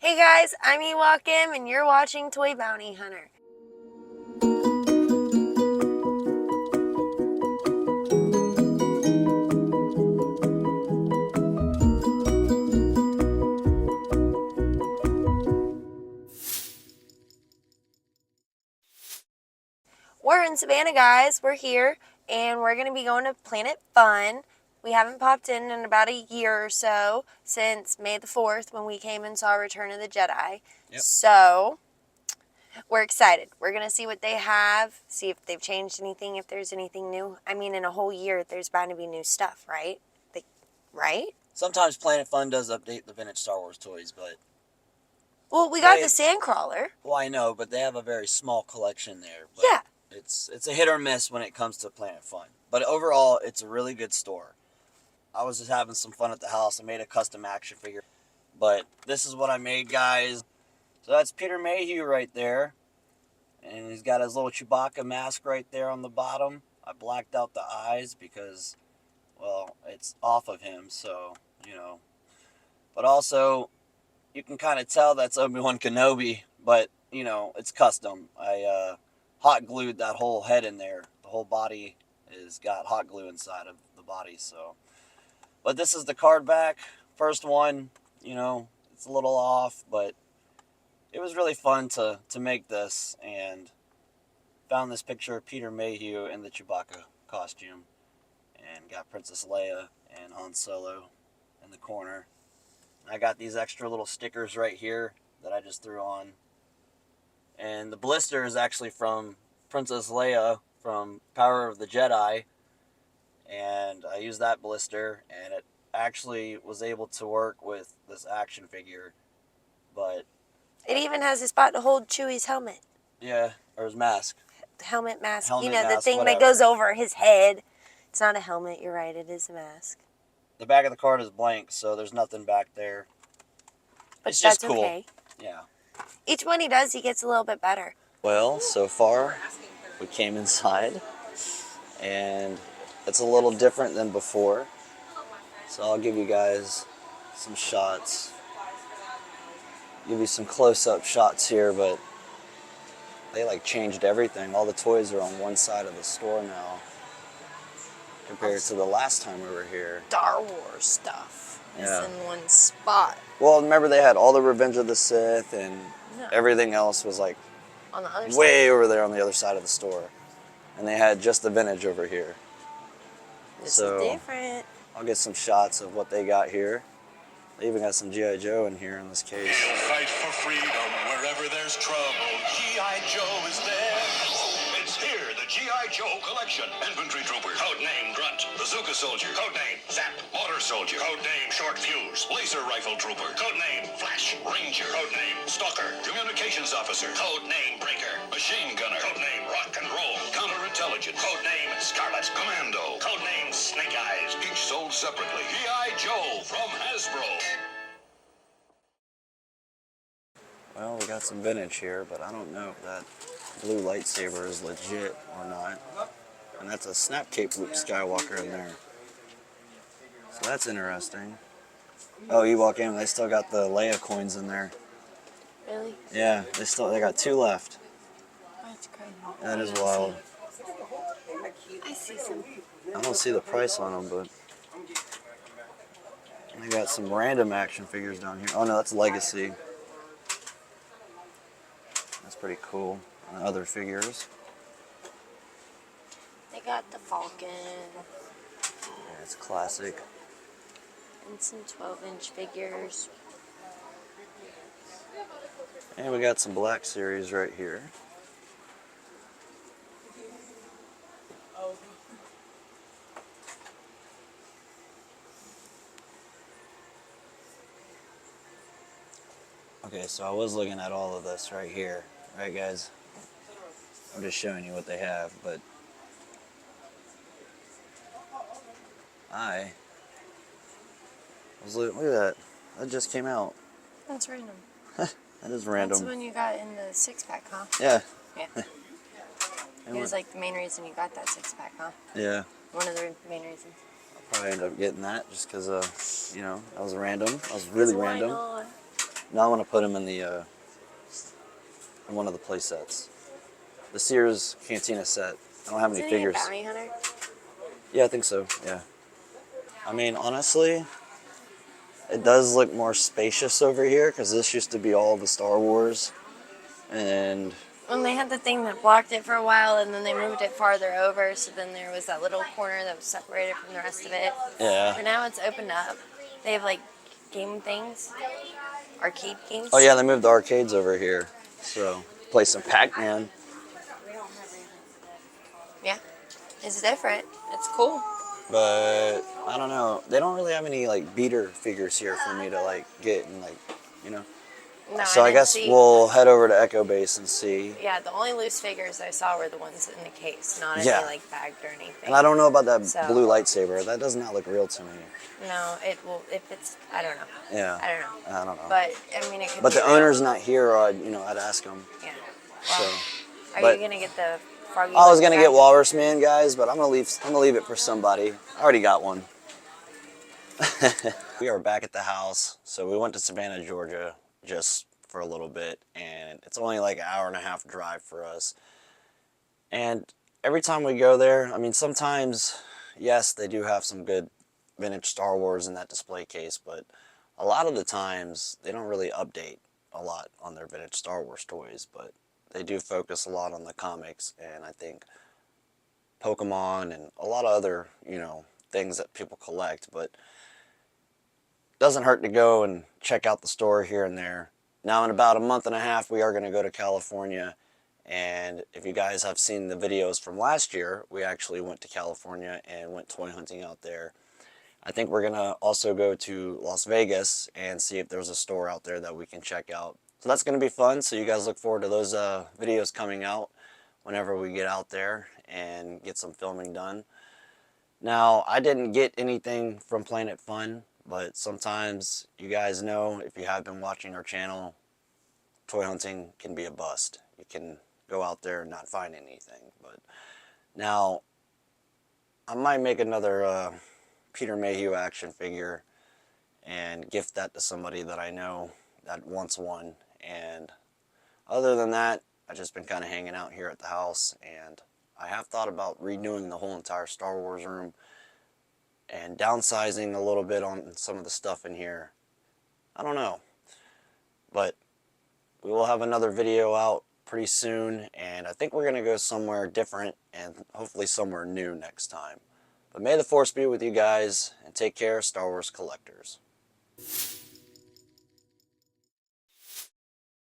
Hey guys, I'm Ewok and you're watching Toy Bounty Hunter. We're in Savannah, guys. We're here, and we're going to be going to Planet Fun. We haven't popped in about a year or so, since May the 4th, when we came and saw Return of the Jedi. Yep. So, we're excited. We're going to see what they have, see if they've changed anything, if there's anything new. I mean, in a whole year, there's bound to be new stuff, right? Right? Sometimes Planet Fun does update the vintage Star Wars toys, but... Well, we got the Sandcrawler. Well, I know, but they have a very small collection there. But Yeah. It's a hit or miss when it comes to Planet Fun. But overall, it's a really good store. I was just having some fun at the house. I made a custom action figure. But this is what I made, guys. So that's Peter Mayhew right there. And he's got his little Chewbacca mask right there on the bottom. I blacked out the eyes because, well, it's off of him, so, you know. But also, you can kind of tell that's Obi-Wan Kenobi, but, you know, it's custom. I hot glued that whole head in there. The whole body is got hot glue inside of the body, so. But this is the card back. First one, you know, it's a little off, but it was really fun to make this, and found this picture of Peter Mayhew in the Chewbacca costume, and got Princess Leia and Han Solo in the corner. I got these extra little stickers right here that I just threw on. And the blister is actually from Princess Leia from Power of the Jedi. And I used that blister, and it actually was able to work with this action figure. But it even has a spot to hold Chewie's helmet. Yeah, or his mask. The helmet mask. Helmet, you know, mask, the thing whatever. that goes over his head. It's not a helmet, you're right, it is a mask. The back of the card is blank, so there's nothing back there. But it's just cool. Okay. Yeah. Each one he does, he gets a little bit better. Well, so far, we came inside, and it's a little different than before. So I'll give you guys some shots. Give you some close-up shots here, but they like changed everything. All the toys are on one side of the store now, compared to the last time we were here. Star Wars stuff is Yeah. in one spot. Well, remember they had all the Revenge of the Sith, and everything else was like on the other way side. over there on the other side of the store. And they had just the vintage over here. This is different. I'll get some shots of what they got here. They even got some G.I. Joe in here in this case. He'll fight for freedom wherever there's trouble. G.I. Joe is there. It's here, the G.I. Joe collection. Infantry trooper, codename Grunt. Bazooka soldier, codename Zap. Motor soldier, codename Short Fuse. Laser rifle trooper, codename Flash. Ranger, codename Stalker. Communications officer, codename Breaker. Machine gunner, codename Rock and Roll. Counterintelligence, codename Scarlet. Commando, codename Snake Eyes. Each sold separately. G.I. Joe from Hasbro. Well, we got some vintage here, but I don't know if that blue lightsaber is legit or not. And that's a snap cape Luke Skywalker in there. So that's interesting. Oh, you walk in, they still got the Leia coins in there. Really? Yeah, they got 2 left. That's crazy. That is wild. I see some. I don't see the price on them, but they got some random action figures down here. Oh no, that's Legacy. That's pretty cool. And other figures. They got the Falcon. Yeah, it's classic. And some 12-inch figures. And we got some Black Series right here. Okay, so I was looking at all of this right here. Right, guys? I'm just showing you what they have, but look at that. That just came out. That's random. That is random. That's the one you got in the 6-pack, huh? Yeah. Yeah. It was like the main reason you got that 6-pack, huh? Yeah. One of the main reasons. I'll probably end up getting that just because, you know, that was random. That was really random. Why not? Now I want to put them in the in one of the play sets. The Sears Cantina set. I don't have any Isn't he a figures. bounty hunter? Yeah, I think so. Yeah. I mean, honestly, it does look more spacious over here because this used to be all the Star Wars, and When they had the thing that blocked it for a while, and then they moved it farther over, so then there was that little corner that was separated from the rest of it. yeah. But now it's opened up. They have like game things, arcade games. Oh yeah, they moved the arcades over here, so play some Pac-Man. Yeah, it's different. It's cool. But I don't know. They don't really have any like beater figures here for me to like get and like, you know. No, So I didn't guess see. we'll head over to Echo Base and see. Yeah, the only loose figures I saw were the ones in the case, not Yeah. any like bagged or anything. And I don't know about that So- blue lightsaber. That does not look real to me. No, it will. If it's, I don't know. Yeah. I don't know. I don't know. But I mean, it could. But be the real. owner's not here, or I'd ask him. Yeah. So. Well, are but- you gonna get the froggy? I was leg gonna get guy? Walrus Man, guys, but I'm gonna leave it for somebody. I already got one. We are back at the house. So we went to Savannah, Georgia, just for a little bit, and it's only like an hour and a half drive for us. And every time we go there, I mean, sometimes, yes, they do have some good vintage Star Wars in that display case, but a lot of the times they don't really update a lot on their vintage Star Wars toys, but they do focus a lot on the comics, and I think Pokemon and a lot of other, things that people collect, but doesn't hurt to go and check out the store here and there. Now in about a month and a half, we are going to go to California, and if you guys have seen the videos from last year, we actually went to California and went toy hunting out there. I think we're going to also go to Las Vegas and see if there's a store out there that we can check out. So that's going to be fun, so you guys look forward to those videos coming out whenever we get out there and get some filming done. Now, I didn't get anything from Planet Fun, but sometimes you guys know, if you have been watching our channel, toy hunting can be a bust. You can go out there and not find anything. But now, I might make another Peter Mayhew action figure and gift that to somebody that I know that wants one. And other than that, I've just been kind of hanging out here at the house, and I have thought about redoing the whole entire Star Wars room and downsizing a little bit on some of the stuff in here. I don't know, but we will have another video out pretty soon, and I think we're going to go somewhere different and hopefully somewhere new next time. But may the Force be with you guys, and take care, Star Wars collectors.